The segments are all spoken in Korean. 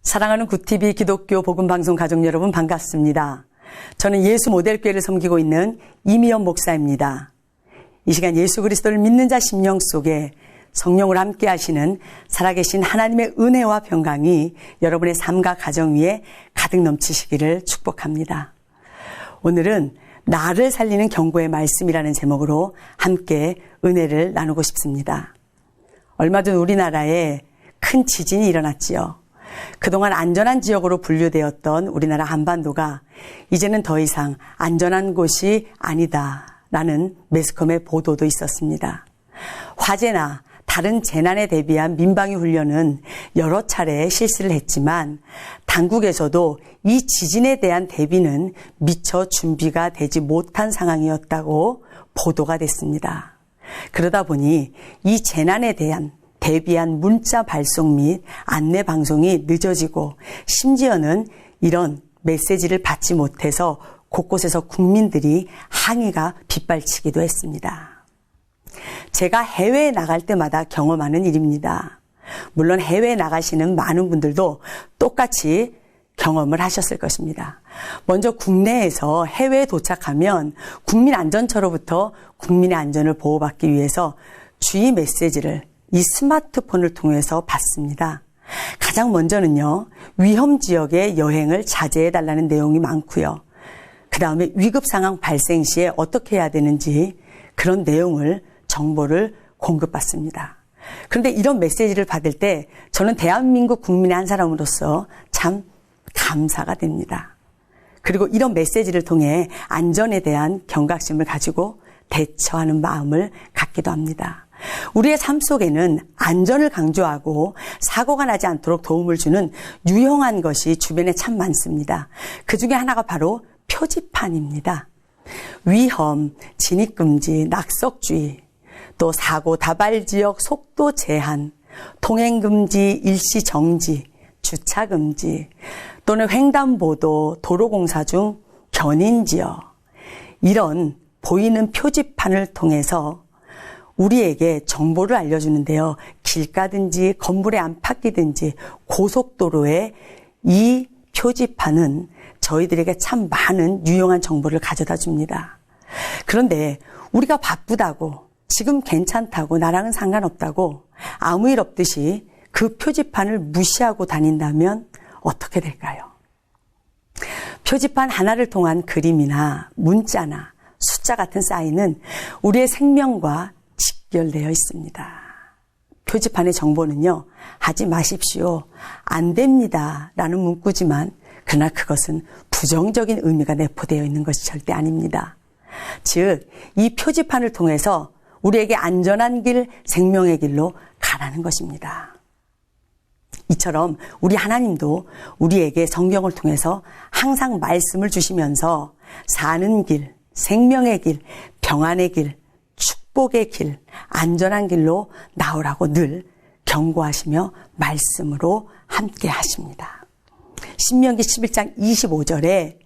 사랑하는 굿TV 기독교 복음방송 가족 여러분 반갑습니다. 저는 예수 모델교회를 섬기고 있는 이미연 목사입니다. 이 시간 예수 그리스도를 믿는 자 심령 속에 성령을 함께 하시는 살아계신 하나님의 은혜와 평강이 여러분의 삶과 가정 위에 가득 넘치시기를 축복합니다. 오늘은 나를 살리는 경고의 말씀이라는 제목으로 함께 은혜를 나누고 싶습니다. 얼마 전 우리나라에 큰 지진이 일어났지요. 그동안 안전한 지역으로 분류되었던 우리나라 한반도가 이제는 더 이상 안전한 곳이 아니다라는 매스컴의 보도도 있었습니다. 화재나 다른 재난에 대비한 민방위 훈련은 여러 차례 실시를 했지만 당국에서도 이 지진에 대한 대비는 미처 준비가 되지 못한 상황이었다고 보도가 됐습니다. 그러다 보니 이 재난에 대한 대비한 문자 발송 및 안내 방송이 늦어지고 심지어는 이런 메시지를 받지 못해서 곳곳에서 국민들이 항의가 빗발치기도 했습니다. 제가 해외에 나갈 때마다 경험하는 일입니다. 물론 해외에 나가시는 많은 분들도 똑같이 경험을 하셨을 것입니다. 먼저 국내에서 해외에 도착하면 국민안전처로부터 국민의 안전을 보호받기 위해서 주의 메시지를 이 스마트폰을 통해서 받습니다. 가장 먼저는요, 위험 지역의 여행을 자제해달라는 내용이 많고요. 그 다음에 위급 상황 발생 시에 어떻게 해야 되는지 그런 내용을 정보를 공급받습니다. 그런데 이런 메시지를 받을 때 저는 대한민국 국민의 한 사람으로서 참 감사가 됩니다. 그리고 이런 메시지를 통해 안전에 대한 경각심을 가지고 대처하는 마음을 갖기도 합니다. 우리의 삶 속에는 안전을 강조하고 사고가 나지 않도록 도움을 주는 유용한 것이 주변에 참 많습니다. 그 중에 하나가 바로 표지판입니다. 위험, 진입금지, 낙석주의, 또 사고 다발 지역 속도 제한, 통행금지, 일시정지, 주차금지, 또는 횡단보도, 도로공사 중 견인지역, 이런 보이는 표지판을 통해서 우리에게 정보를 알려주는데요. 길 가든지 건물의 안팎이든지 고속도로에 이 표지판은 저희들에게 참 많은 유용한 정보를 가져다 줍니다. 그런데 우리가 바쁘다고, 지금 괜찮다고, 나랑은 상관없다고 아무 일 없듯이 그 표지판을 무시하고 다닌다면 어떻게 될까요? 표지판 하나를 통한 그림이나 문자나 숫자 같은 사인은 우리의 생명과 직결되어 있습니다. 표지판의 정보는요, 하지 마십시오, 안 됩니다 라는 문구지만 그러나 그것은 부정적인 의미가 내포되어 있는 것이 절대 아닙니다. 즉, 이 표지판을 통해서 우리에게 안전한 길, 생명의 길로 가라는 것입니다. 이처럼 우리 하나님도 우리에게 성경을 통해서 항상 말씀을 주시면서 사는 길, 생명의 길, 평안의 길, 축복의 길, 안전한 길로 나오라고 늘 경고하시며 말씀으로 함께 하십니다. 신명기 11장 25절에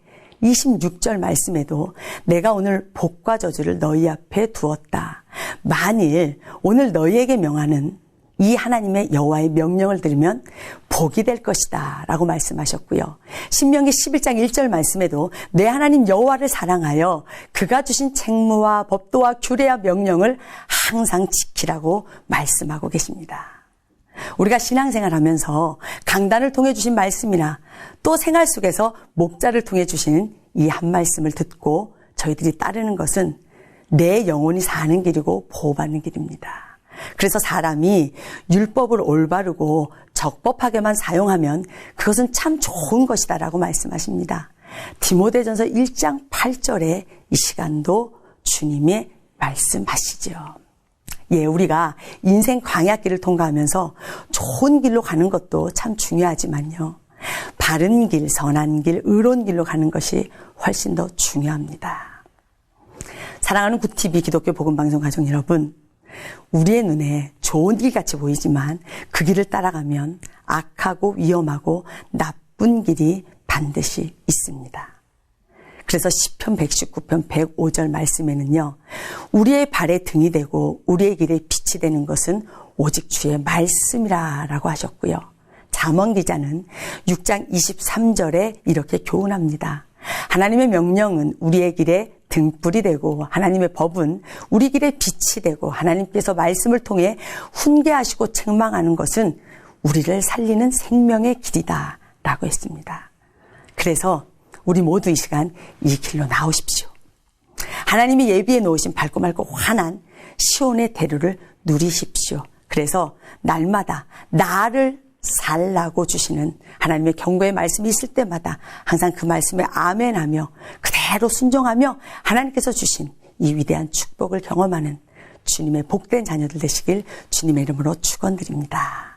26절 말씀에도 내가 오늘 복과 저주를 너희 앞에 두었다. 만일 오늘 너희에게 명하는 이 하나님의 여호와의 명령을 들으면 복이 될 것이다 라고 말씀하셨고요. 신명기 11장 1절 말씀에도 내 하나님 여호와를 사랑하여 그가 주신 책무와 법도와 규례와 명령을 항상 지키라고 말씀하고 계십니다. 우리가 신앙생활하면서 강단을 통해 주신 말씀이나 또 생활 속에서 목자를 통해 주시는 이 한 말씀을 듣고 저희들이 따르는 것은 내 영혼이 사는 길이고 보호받는 길입니다. 그래서 사람이 율법을 올바르고 적법하게만 사용하면 그것은 참 좋은 것이다라고 말씀하십니다. 디모데전서 1장 8절에 이 시간도 주님이 말씀하시죠. 예, 우리가 인생 광야길을 통과하면서 좋은 길로 가는 것도 참 중요하지만요, 바른 길, 선한 길, 의로운 길로 가는 것이 훨씬 더 중요합니다. 사랑하는 굿TV 기독교 복음방송 가족 여러분, 우리의 눈에 좋은 길같이 보이지만 그 길을 따라가면 악하고 위험하고 나쁜 길이 반드시 있습니다. 그래서 시편 119편 105절 말씀에는요, 우리의 발에 등이 되고 우리의 길에 빛이 되는 것은 오직 주의 말씀이라고 하셨고요. 잠언 기자는 6장 23절에 이렇게 교훈합니다. 하나님의 명령은 우리의 길에 등불이 되고 하나님의 법은 우리 길에 빛이 되고 하나님께서 말씀을 통해 훈계하시고 책망하는 것은 우리를 살리는 생명의 길이다 라고 했습니다. 그래서 우리 모두 이 시간 이 길로 나오십시오. 하나님이 예비해 놓으신 밝고 맑고 환한 시온의 대로를 누리십시오. 그래서 날마다 나를 살라고 주시는 하나님의 경고의 말씀이 있을 때마다 항상 그 말씀에 아멘하며 그대로 순종하며 하나님께서 주신 이 위대한 축복을 경험하는 주님의 복된 자녀들 되시길 주님의 이름으로 축원드립니다.